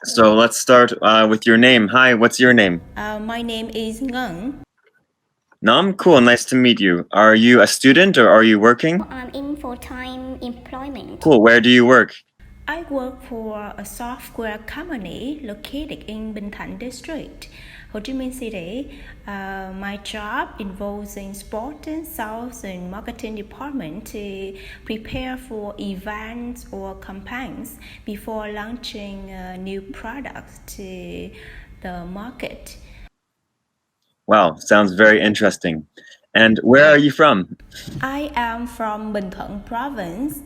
So let's start with your name. Hi, what's your name? My name is Ngang. Nam, cool, nice to meet you. Are you a student or are you working? I'm in full-time employment. Cool, where do you work? I work for a software company located in Bình Thạnh district, Ho Chi Minh City. My job involves in sport and sales and marketing department to prepare for events or campaigns before launching new products to the market. Wow, sounds very interesting. And where are you from? I am from Bình Thuận province.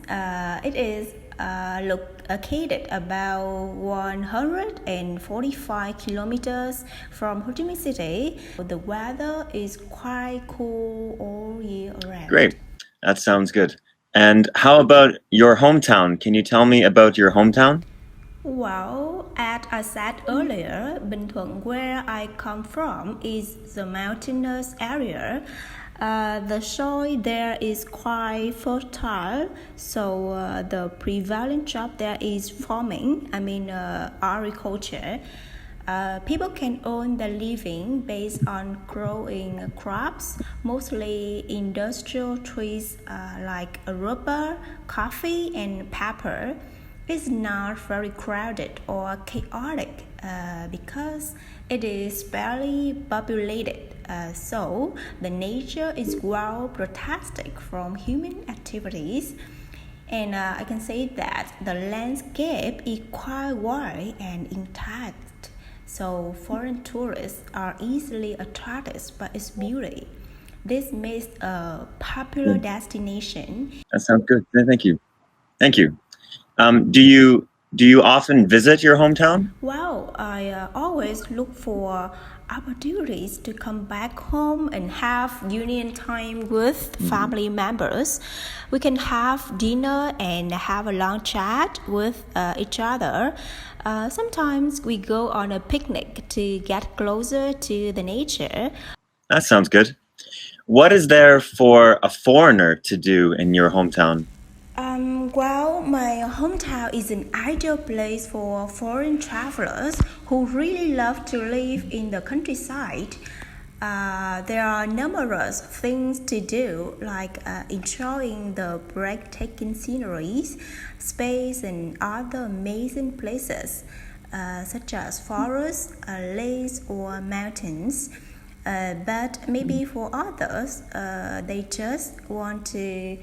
It is located about 145 kilometers from Ho Chi Minh City. The weather is quite cool all year round. Great, that sounds good. And how about your hometown? Can you tell me about your hometown? Well, as I said earlier, Bình Thuận, where I come from, is the mountainous area. The soil there is quite fertile, so the prevalent job there is farming, agriculture. People can earn their living based on growing crops, mostly industrial trees like rubber, coffee, and pepper. It's not very crowded or chaotic because it is barely populated. So the nature is well protected from human activities. And I can say that the landscape is quite wide and intact. So foreign tourists are easily attracted by its beauty. This makes a popular destination. That sounds good. Thank you. Thank you. Do you often visit your hometown? Well, I always look for opportunities to come back home and have union time with family members. We can have dinner and have a long chat with each other. Sometimes we go on a picnic to get closer to the nature. That sounds good. What is there for a foreigner to do in your hometown? Well, my hometown is an ideal place for foreign travelers who really love to live in the countryside. There are numerous things to do, like enjoying the breathtaking sceneries, space, and other amazing places, such as forests, lakes, or mountains. But maybe for others, they just want to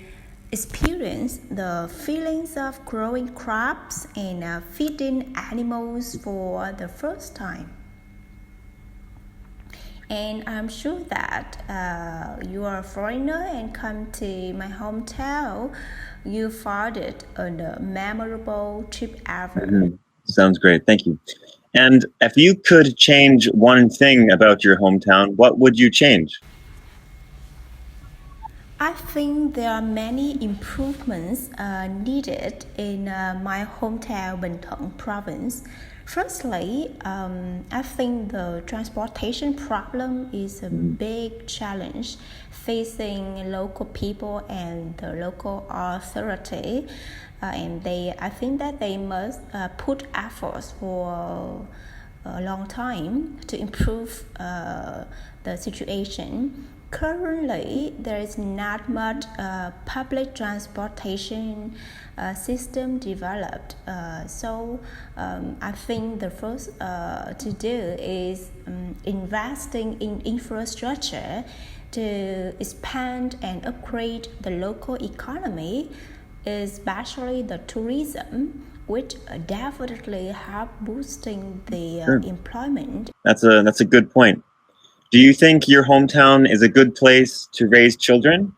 experience the feelings of growing crops and feeding animals for the first time. And I'm sure that you are a foreigner and come to my hometown, you found it a memorable trip ever. Sounds great. Thank you. And if you could change one thing about your hometown, what would you change? I think there are many improvements needed in my hometown, Bình Thuận province. Firstly, I think the transportation problem is a big challenge facing local people and the local authority. I think that they must put efforts for a long time to improve the situation. Currently, there is not much public transportation system developed. I think the first to do is investing in infrastructure to expand and upgrade the local economy, especially the tourism, which definitely help boosting the employment. That's a good point. Do you think your hometown is a good place to raise children?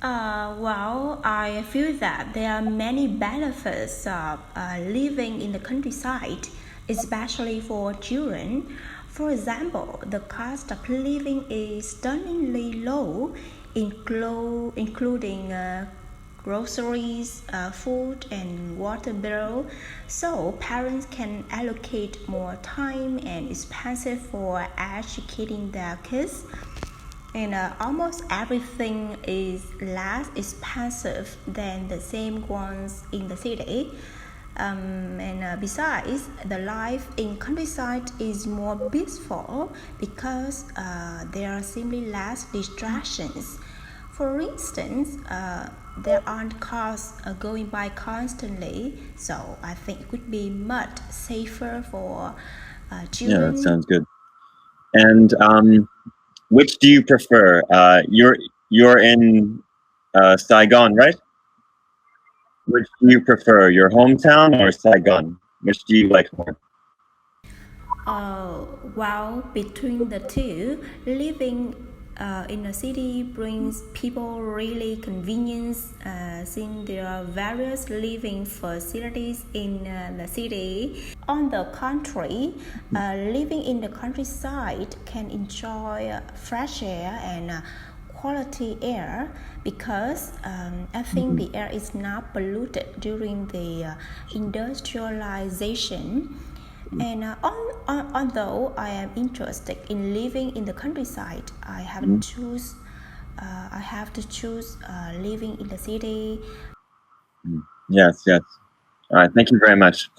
Well, I feel that there are many benefits of living in the countryside, especially for children. For example, the cost of living is stunningly low, including groceries, food, and water bill, so parents can allocate more time and expenses for educating their kids. And almost everything is less expensive than the same ones in the city. And besides, the life in countryside is more peaceful because there are simply less distractions. For instance, there aren't cars going by constantly, so I think it would be much safer for Yeah, children. that sounds good. And which do you prefer? You're in Saigon, right? Which do you prefer, your hometown or Saigon? Which do you like more? Well, between the two, living in a city brings people really convenience since there are various living facilities in the city. On the contrary, living in the countryside can enjoy fresh air and quality air because I think the air is not polluted during the industrialization. And although I am interested in living in the countryside, I have to choose living in the city. Yes. All right, thank you very much.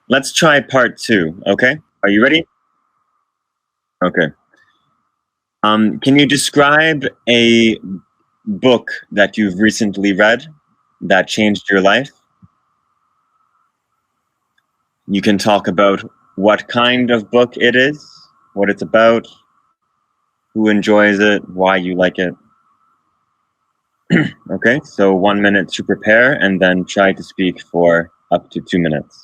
Let's try part 2, okay? Are you ready? Okay. Can you describe a book that you've recently read that changed your life? You can talk about what kind of book it is, what it's about, who enjoys it, why you like it. Okay, so 1 minute to prepare and then try to speak for up to 2 minutes.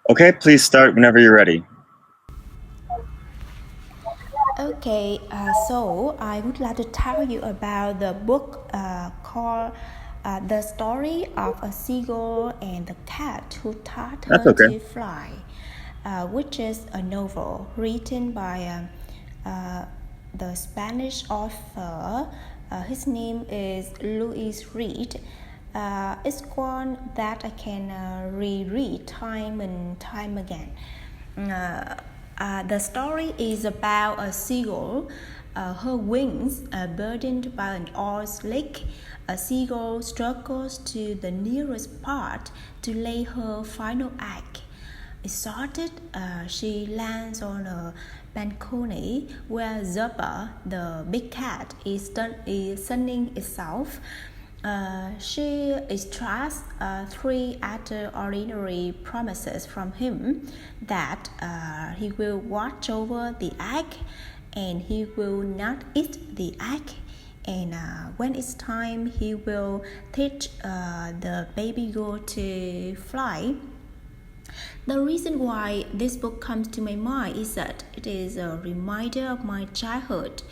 Okay, please start whenever you're ready. Okay, so I would like to tell you about the book called The Story of a Seagull and the Cat Who Taught Her That's okay. to Fly, which is a novel written by the Spanish author. His name is Louis Reed. It's one that I can reread time and time again. The story is about a seagull. Her wings are burdened by an oil slick. A seagull struggles to the nearest part to lay her final egg. Exhausted, she lands on a balcony where Zebra, the big cat, is sunning itself. She extracts 3 extraordinary promises from him that he will watch over the egg and he will not eat the egg, and when it's time he will teach the baby girl to fly. The reason why this book comes to my mind is that it is a reminder of my childhood.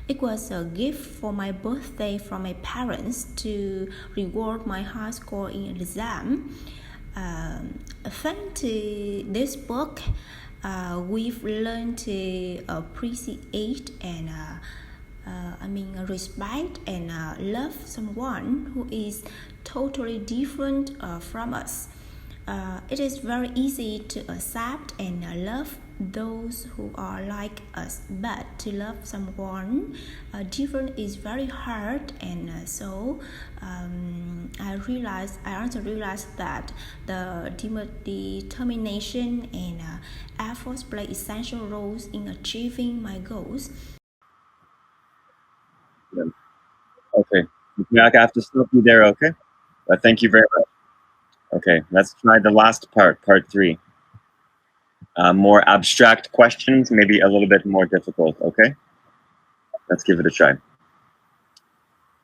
It was a gift for my birthday from my parents to reward my high score in an exam. Thanks to this book, we've learned to appreciate and respect and love someone who is totally different from us. It is very easy to accept and love those who are like us, but to love someone different is very hard, and so I also realized that the determination and efforts play essential roles in achieving my goals. Yeah. Okay. I have to stop you there, okay? But thank you very much. Okay, let's try the last part, part 3. More abstract questions, maybe a little bit more difficult, okay? Let's give it a try.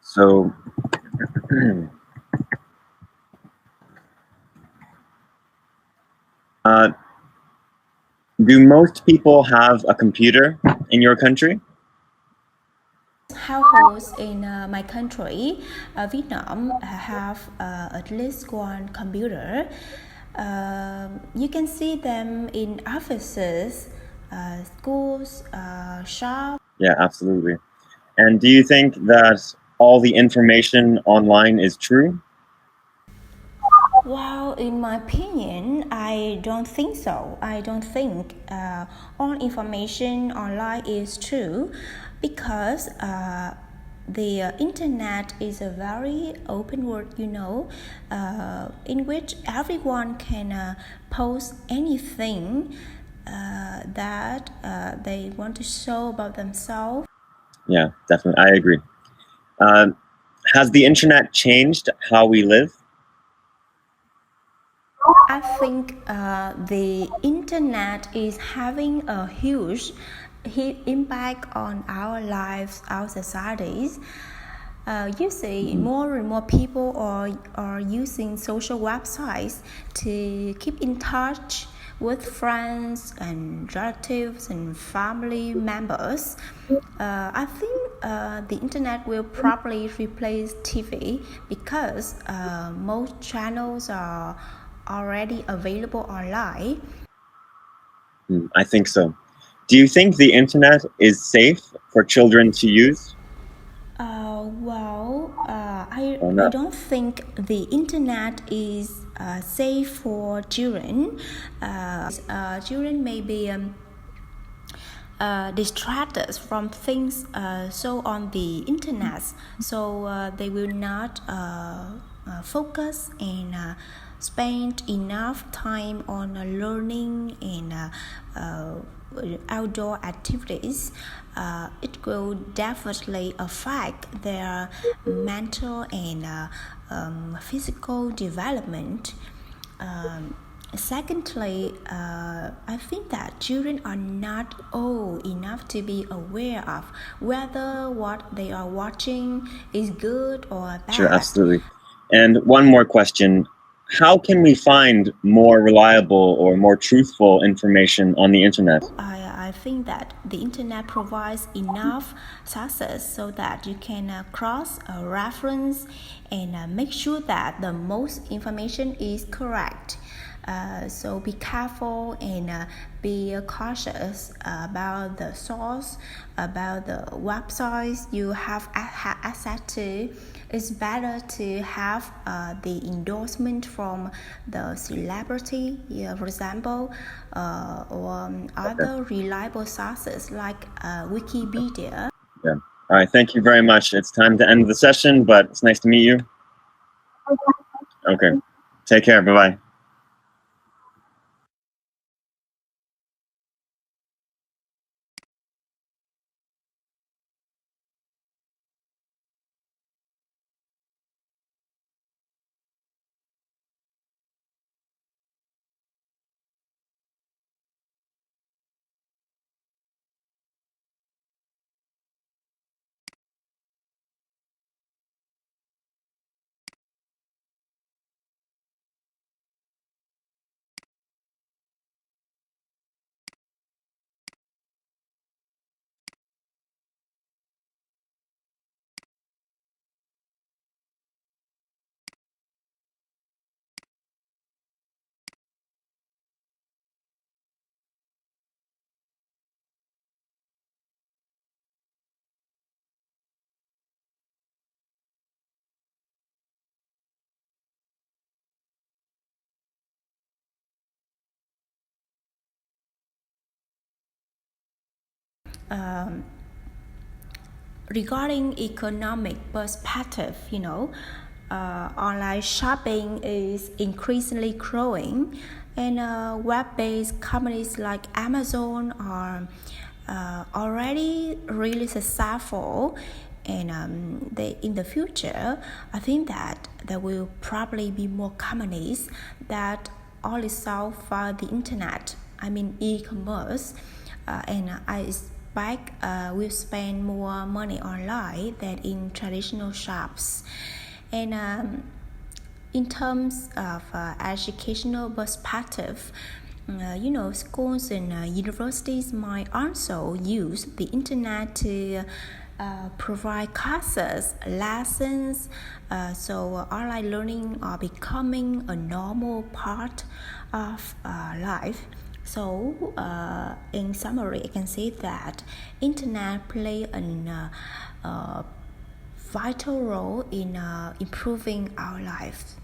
So, do most people have a computer in your country? Households in my country, Vietnam, have at least one computer. You can see them in offices, schools, shops. Yeah, absolutely. And do you think that all the information online is true? Well, in my opinion, I don't think so. I don't think all information online is true, because the internet is a very open world, in which everyone can post anything that they want to show about themselves. Yeah, definitely. I agree. Has the internet changed how we live? I think the internet is having a huge impact on our lives, our societies. You see, more and more people are using social websites to keep in touch with friends and relatives and family members. I think the internet will probably replace TV, because most channels are already available online. I think so. Do you think the internet is safe for children to use or I not? don't think the internet is safe for children. Children may be distracted from things so on the internet, so they will not focus and spend enough time on learning and outdoor activities. It will definitely affect their mental and physical development. Secondly, I think that children are not old enough to be aware of whether what they are watching is good or bad. Sure, absolutely. And one more question. How can we find more reliable or more truthful information on the internet? I think that the internet provides enough sources so that you can cross reference and make sure that the most information is correct. So be careful and be cautious about the source, about the websites you have access to. It's better to have the endorsement from the celebrity, for example, or other reliable sources like Wikipedia. Yeah. All right. Thank you very much. It's time to end the session, but it's nice to meet you. Okay. Take care. Bye-bye. regarding economic perspective, online shopping is increasingly growing, and web-based companies like Amazon are already really successful. And in the future, I think that there will probably be more companies that only sell via the internet, e-commerce, and I expect we'll spend more money online than in traditional shops. And in terms of educational perspective, schools and universities might also use the internet to provide classes, lessons, so online learning are becoming a normal part of life. So in summary, I can say that internet play a vital role in improving our lives.